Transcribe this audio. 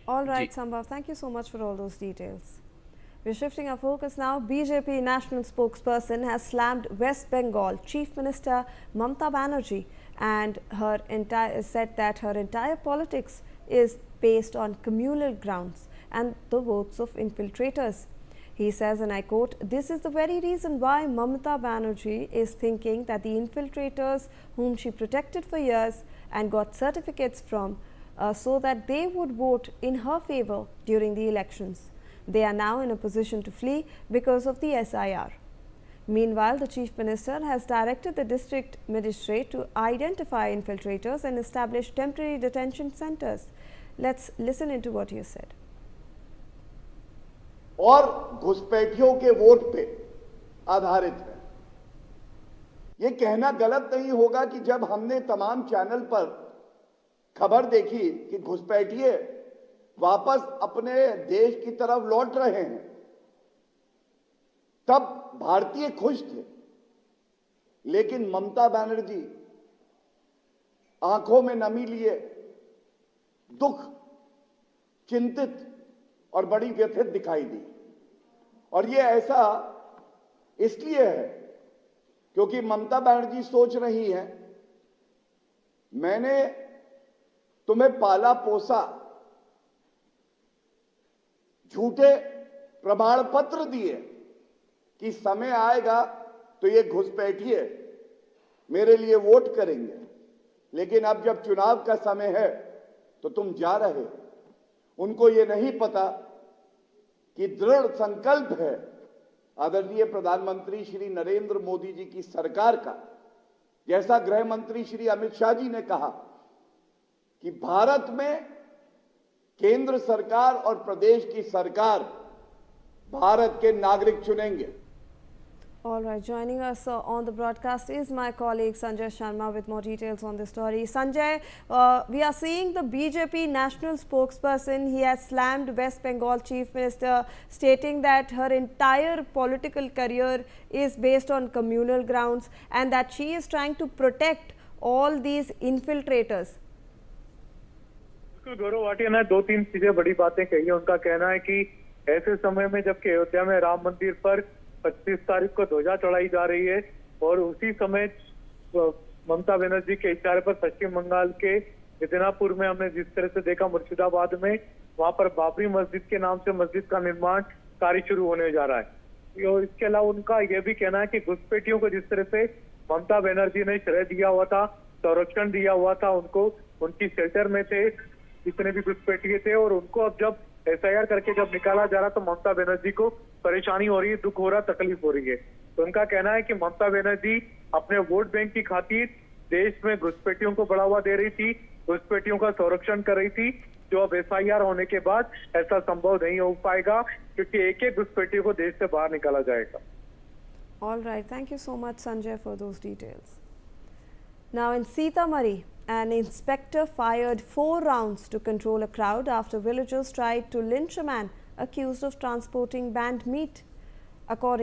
All ji. right, Sambhav, thank you so much for all those details. We're shifting our focus now. BJP national spokesperson has slammed West Bengal Chief Minister Mamata Banerjee and said that her entire politics is based on communal grounds and the votes of infiltrators. He says, and I quote, "This is the very reason why Mamata Banerjee is thinking that the infiltrators whom she protected for years and got certificates from so that they would vote in her favor during the elections. They are now in a position to flee because of the SIR." Meanwhile, the Chief Minister has directed the district magistrate to identify infiltrators and establish temporary detention centers. Let's listen into what he said. और घुसपैठियों के vote पे आधारित है। ये कहना गलत नहीं होगा कि जब हमने तमाम चैनल पर खबर देखी कि घुसपैठिए वापस अपने देश की तरफ लौट रहे हैं, तब भारतीय खुश थे। लेकिन ममता बनर्जी आंखों में नमी लिए, दुख, चिंतित और बड़ी व्यथित दिखाई दी। और ये ऐसा इसलिए है क्योंकि ममता बनर्जी सोच रही हैं, मैंने तुम्हें पाला पोसा, झूठे प्रमाण पत्र दिए कि समय आएगा तो ये घुसपैठिए मेरे लिए वोट करेंगे, लेकिन अब जब चुनाव का समय है तो तुम जा रहे हो। उनको ये नहीं पता कि दृढ़ संकल्प है आदरणीय प्रधानमंत्री श्री नरेंद्र मोदी जी की सरकार का, जैसा गृह मंत्री श्री अमित शाह जी ने कहा कि भारत में केंद्र सरकार और प्रदेश की सरकार भारत के नागरिक चुनेंगे। All right, joining us on the broadcast is my colleague Sanjay Sharma with more details on this story. Sanjay, we are seeing the BJP national spokesperson. He has slammed West Bengal Chief Minister, stating that her entire political career is based on communal grounds and that she is trying to protect all these infiltrators. Gaurav Bhatia ने दो तीन चीजें बड़ी बातें कही है। उनका कहना है कि ऐसे समय में जबकि अयोध्या में राम मंदिर पर 25 तारीख को ध्वजा चढ़ाई जा रही है और उसी समय ममता बनर्जी के इशारे पर पश्चिम बंगाल के मिदनापुर में हमने जिस तरह से देखा, मुर्शिदाबाद में वहां पर बाबरी मस्जिद के नाम से मस्जिद का निर्माण कार्य शुरू होने जा रहा है। और इसके अलावा उनका यह भी कहना है कि घुसपैठियों को जिस तरह से ममता बनर्जी ने श्रेय दिया हुआ था, संरक्षण दिया हुआ था, उनको उनकी शेल्टर में थे जितने भी घुसपैठिए थे, और उनको अब जब SIR करके जब निकाला जा रहा तो ममता बनर्जी को परेशानी हो रही है, दुख हो रहा, तकलीफ हो रही है। तो उनका कहना है कि ममता बनर्जी अपने वोट बैंक की खातिर देश में घुसपैठियों को बढ़ावा दे रही थी, घुसपैठियों का संरक्षण कर रही थी, जो अब SIR होने के बाद ऐसा संभव नहीं हो पाएगा क्योंकि एक एक घुसपैठियों को देश से बाहर निकाला जाएगा। All right, thank you so much Sanjay for those details. Now in Sitamarhi, an inspector fired 4 rounds to control a crowd after villagers tried to lynch a man accused of transporting banned meat. According